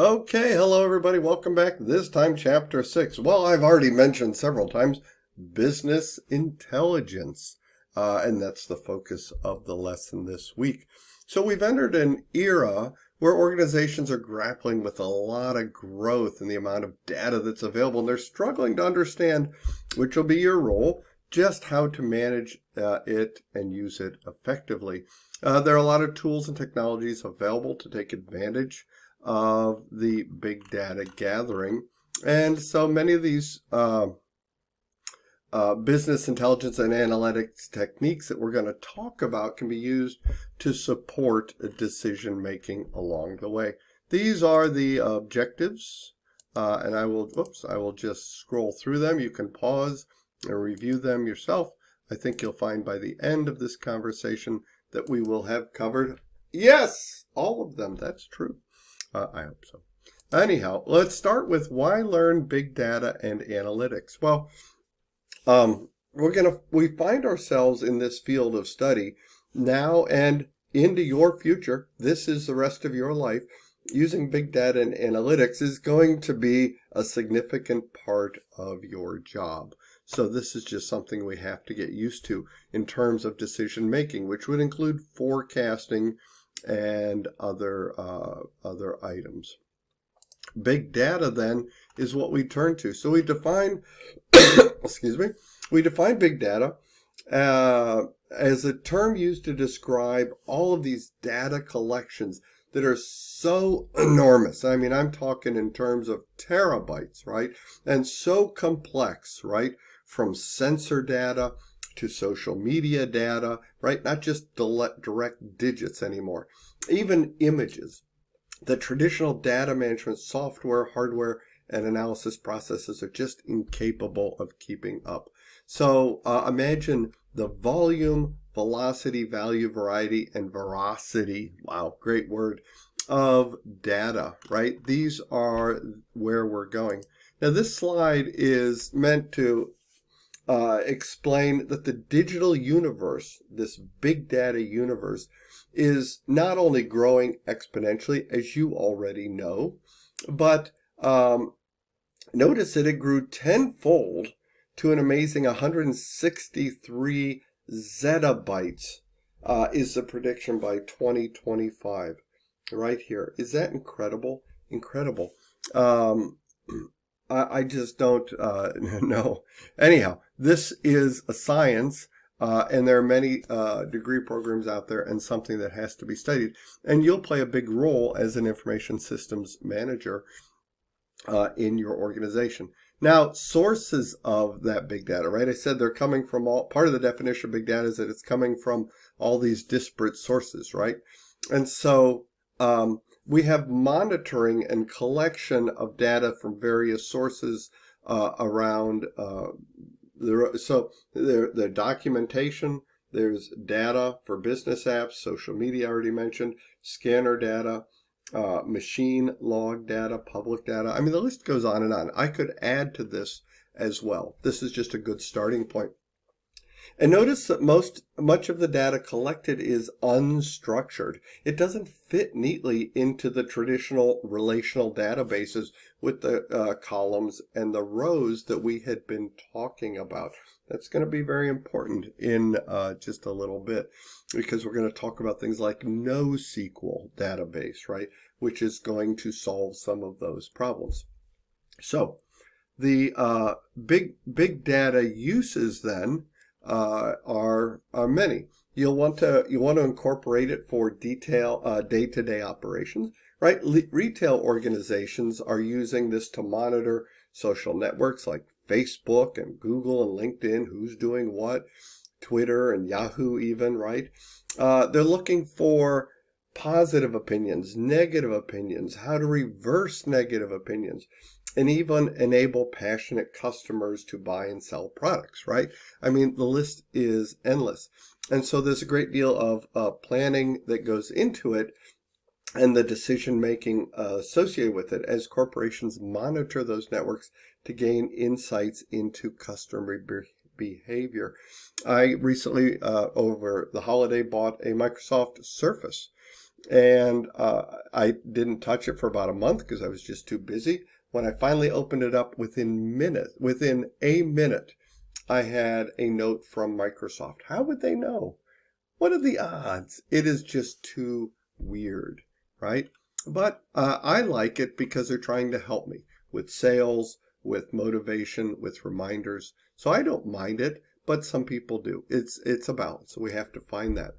Okay, hello everybody. Welcome back. This time, Chapter 6. Well, I've already mentioned several times business intelligence, and that's the focus of the lesson this week. So we've entered an era where organizations are grappling with a lot of growth in the amount of data that's available, and they're struggling to understand, which will be your role, just how to manage it and use it effectively. There are a lot of tools and technologies available to take advantage of the big data gathering. And so many of these business intelligence and analytics techniques that we're going to talk about can be used to support decision making along the way. These are the objectives, and I will just scroll through them. You can pause and review them yourself. I think you'll find by the end of this conversation that we will have covered, yes, all of them. That's true. I hope so. Anyhow, let's start with why learn big data and analytics. Well, we find ourselves in this field of study now and into your future. This is the rest of your life. Using big data and analytics is going to be a significant part of your job. So this is just something we have to get used to in terms of decision making, which would include forecasting and other items. Big data then is what we turn to. So we define, we define big data as a term used to describe all of these data collections that are so enormous. I mean, I'm talking in terms of terabytes, right? And so complex, right? From sensor data to social media data, right? Not just direct digits anymore, even images. The traditional data management software, hardware, and analysis processes are just incapable of keeping up. So imagine the volume, velocity, value, variety, and veracity, wow, great word, of data, right? These are where we're going. Now this slide is meant to explain that the digital universe, this big data universe, is not only growing exponentially, as you already know, but notice that it grew tenfold to an amazing 163 zettabytes is the prediction by 2025, right here. Is that incredible? Incredible. I just don't know. Anyhow, this is a science, and there are many degree programs out there and something that has to be studied. And you'll play a big role as an information systems manager in your organization. Now, sources of that big data, right? I said they're coming from part of the definition of big data is that it's coming from all these disparate sources, right? And so we have monitoring and collection of data from various sources around the documentation. There's data for business apps, social media I already mentioned, scanner data, machine log data, public data. I mean, the list goes on and on. I could add to this as well. This is just a good starting point. And notice that much of the data collected is unstructured. It doesn't fit neatly into the traditional relational databases with the columns and the rows that we had been talking about. That's going to be very important in just a little bit, because we're going to talk about things like NoSQL database, right, which is going to solve some of those problems. So the big data uses then are many. You'll want to incorporate it for day-to-day operations, right? Retail organizations are using this to monitor social networks like Facebook and Google and LinkedIn, who's doing what, Twitter and Yahoo even, right? They're looking for positive opinions, negative opinions, how to reverse negative opinions, and even enable passionate customers to buy and sell products, right? I mean, the list is endless. And so there's a great deal of planning that goes into it and the decision making associated with it as corporations monitor those networks to gain insights into customer behavior. I recently, over the holiday, bought a Microsoft Surface. And I didn't touch it for about a month because I was just too busy. When I finally opened it up within a minute, I had a note from Microsoft. How would they know? What are the odds? It is just too weird, right? But I like it because they're trying to help me with sales, with motivation, with reminders. So I don't mind it, but some people do. It's a balance. We have to find that,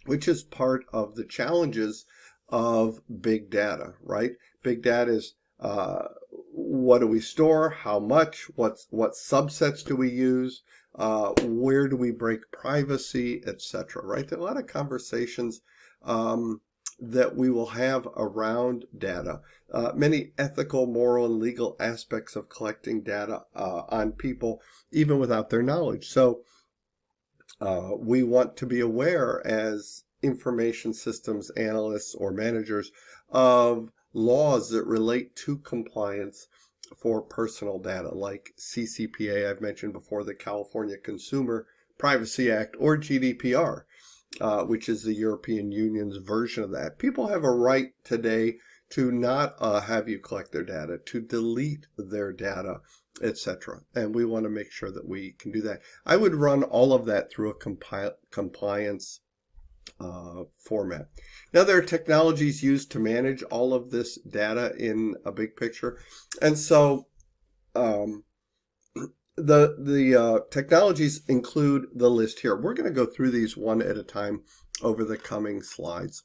which is part of the challenges of big data, right? Big data is what do we store, how much, what subsets do we use, where do we break privacy, etc., right? There are a lot of conversations that we will have around data. Many ethical, moral, and legal aspects of collecting data on people, even without their knowledge. So we want to be aware as information systems analysts or managers of laws that relate to compliance for personal data, like CCPA, I've mentioned before, the California Consumer Privacy Act, or GDPR, which is the European Union's version of that. People have a right today to not have you collect their data, to delete their data, etc. And we want to make sure that we can do that. I would run all of that through a compliance format. Now, there are technologies used to manage all of this data in a big picture. And so the technologies include the list here. We're going to go through these one at a time over the coming slides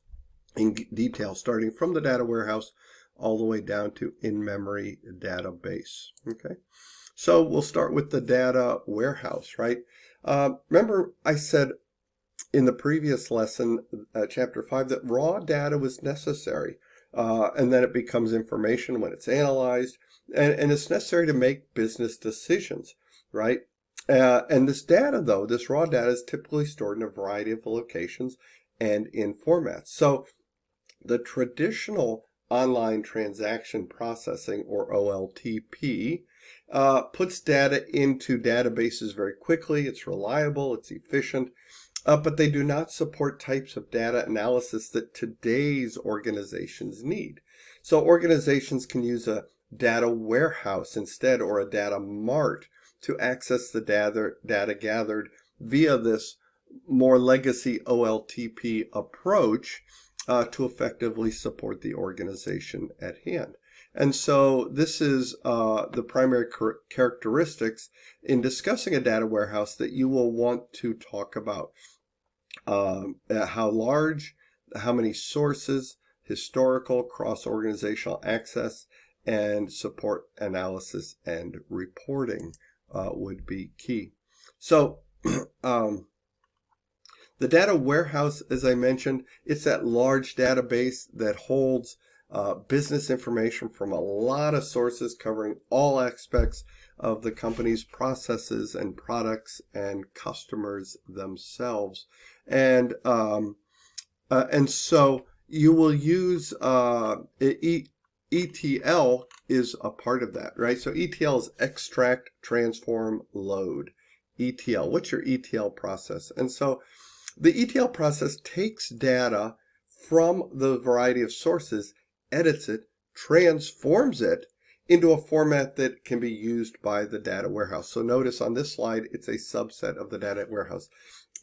in detail, starting from the data warehouse all the way down to in-memory database. Okay, so we'll start with the data warehouse, right? Remember I said in the previous lesson, chapter 5, that raw data was necessary, and then it becomes information when it's analyzed, and it's necessary to make business decisions, right? And this data, though, this raw data is typically stored in a variety of locations and in formats. So the traditional online transaction processing, or OLTP, puts data into databases very quickly. It's reliable, it's efficient, but they do not support types of data analysis that today's organizations need. So organizations can use a data warehouse instead, or a data mart, to access the data gathered via this more legacy OLTP approach to effectively support the organization at hand. And so this is the primary characteristics in discussing a data warehouse that you will want to talk about. How large, how many sources, historical, cross-organizational access, and support analysis and reporting would be key. So the data warehouse, as I mentioned, it's that large database that holds business information from a lot of sources covering all aspects of the company's processes and products and customers themselves. And so you will use ETL is a part of that, right? So ETL is extract, transform, load. ETL, what's your ETL process? And so the ETL process takes data from the variety of sources, edits it, transforms it into a format that can be used by the data warehouse. So notice on this slide, it's a subset of the data warehouse.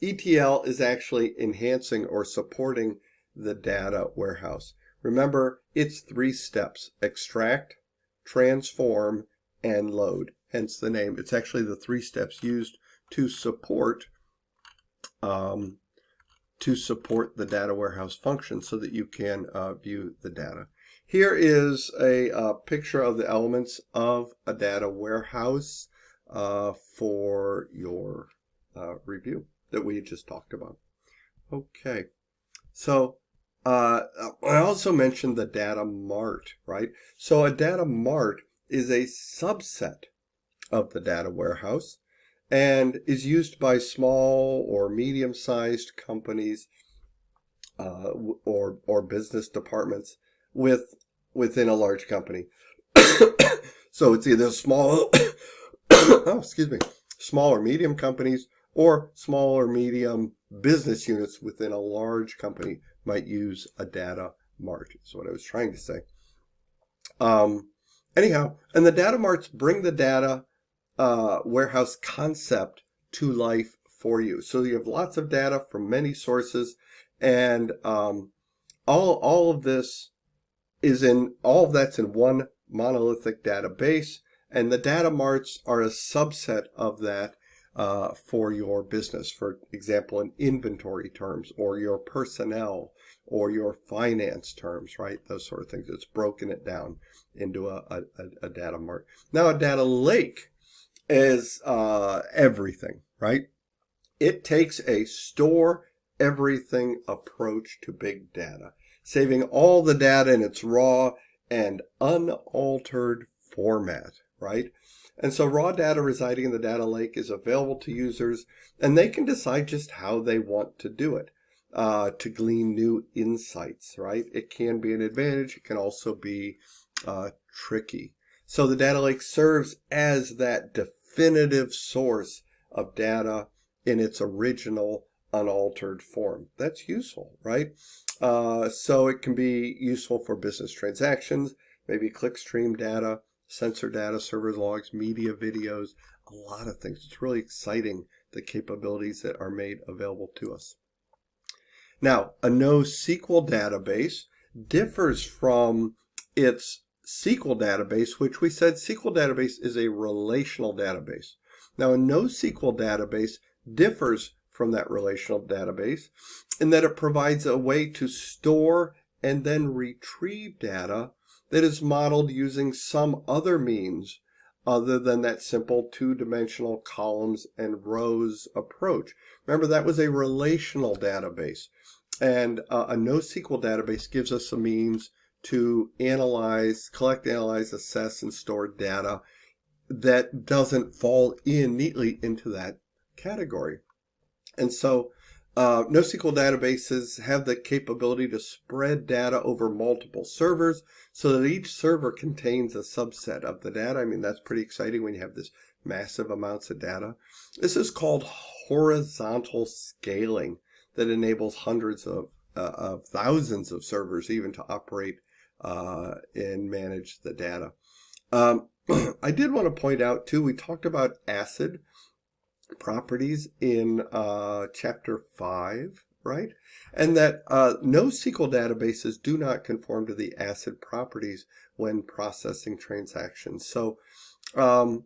ETL is actually enhancing or supporting the data warehouse. Remember, it's 3 steps: extract, transform, and load. Hence the name. It's actually the 3 steps used to support the data warehouse function so that you can view the data. Here is a picture of the elements of a data warehouse for your review that we just talked about. Okay, so I also mentioned the data mart, right? So a data mart is a subset of the data warehouse and is used by small or medium-sized companies or business departments within a large company. So it's either small, small or medium companies, or small or medium business units within a large company, might use a data mart, is what I was trying to say. Anyhow, and the data marts bring the data warehouse concept to life for you. So you have lots of data from many sources, and all of this is all of that's in one monolithic database, and the data marts are a subset of that for your business. For example, in inventory terms, or your personnel, or your finance terms, right? Those sort of things. It's broken it down into a data mart. Now, a data lake is everything, right? It takes a store everything approach to big data, saving all the data in its raw and unaltered format, right? And so raw data residing in the data lake is available to users, and they can decide just how they want to do it, to glean new insights, right? It can be an advantage. It can also be tricky. So the data lake serves as that definitive source of data in its original unaltered form. That's useful, right? So it can be useful for business transactions, maybe clickstream data, sensor data, server logs, media videos, a lot of things. It's really exciting, the capabilities that are made available to us. Now, a NoSQL database differs from its SQL database, which we said SQL database is a relational database. Now, a NoSQL database differs from that relational database in that it provides a way to store and then retrieve data that is modeled using some other means other than that simple two-dimensional columns and rows approach. Remember, that was a relational database, and a NoSQL database gives us a means to analyze, collect, analyze, assess, and store data that doesn't fall in neatly into that category. And so NoSQL databases have the capability to spread data over multiple servers so that each server contains a subset of the data. I mean, that's pretty exciting when you have this massive amounts of data. This is called horizontal scaling that enables hundreds of thousands of servers even to operate and manage the data. I did want to point out too, we talked about ACID properties in chapter 5, right? And that NoSQL databases do not conform to the ACID properties when processing transactions. So the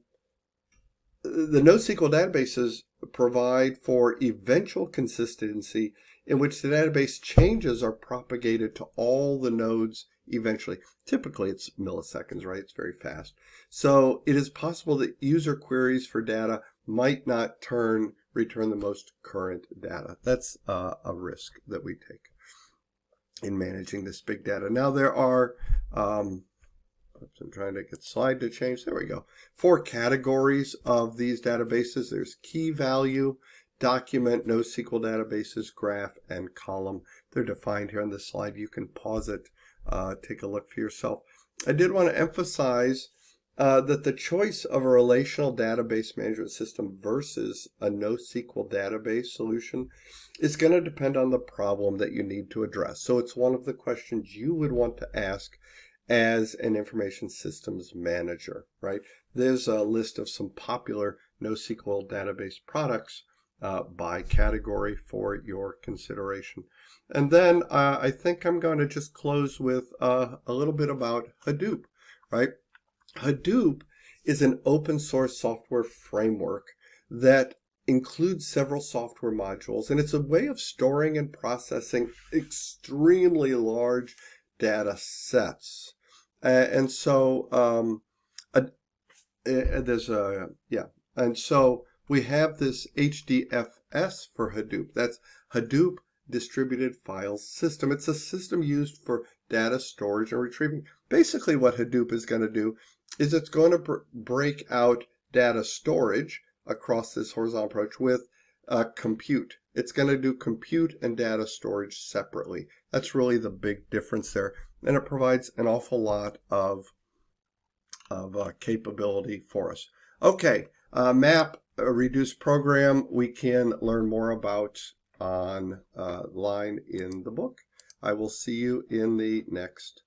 NoSQL databases provide for eventual consistency in which the database changes are propagated to all the nodes eventually. Typically it's milliseconds, right? It's very fast. So it is possible that user queries for data might not return the most current data. That's a risk that we take in managing this big data. Now there are, I'm trying to get the slide to change. There we go. 4 categories of these databases. There's key value, document, NoSQL databases, graph, and column. They're defined here on this slide. You can pause it, take a look for yourself. I did want to emphasize that the choice of a relational database management system versus a NoSQL database solution is going to depend on the problem that you need to address. So it's one of the questions you would want to ask as an information systems manager, right? There's a list of some popular NoSQL database products by category for your consideration. And then I think I'm going to just close with a little bit about Hadoop, right? Hadoop is an open source software framework that includes several software modules, and it's a way of storing and processing extremely large data sets. And so and so we have this HDFS for Hadoop. That's Hadoop Distributed File System. It's a system used for data storage and retrieving. Basically what Hadoop is going to do is it's going to break out data storage across this horizontal approach with compute. It's going to do compute and data storage separately. That's really the big difference there. And it provides an awful lot of capability for us. Okay, map, reduced program, we can learn more about online in the book. I will see you in the next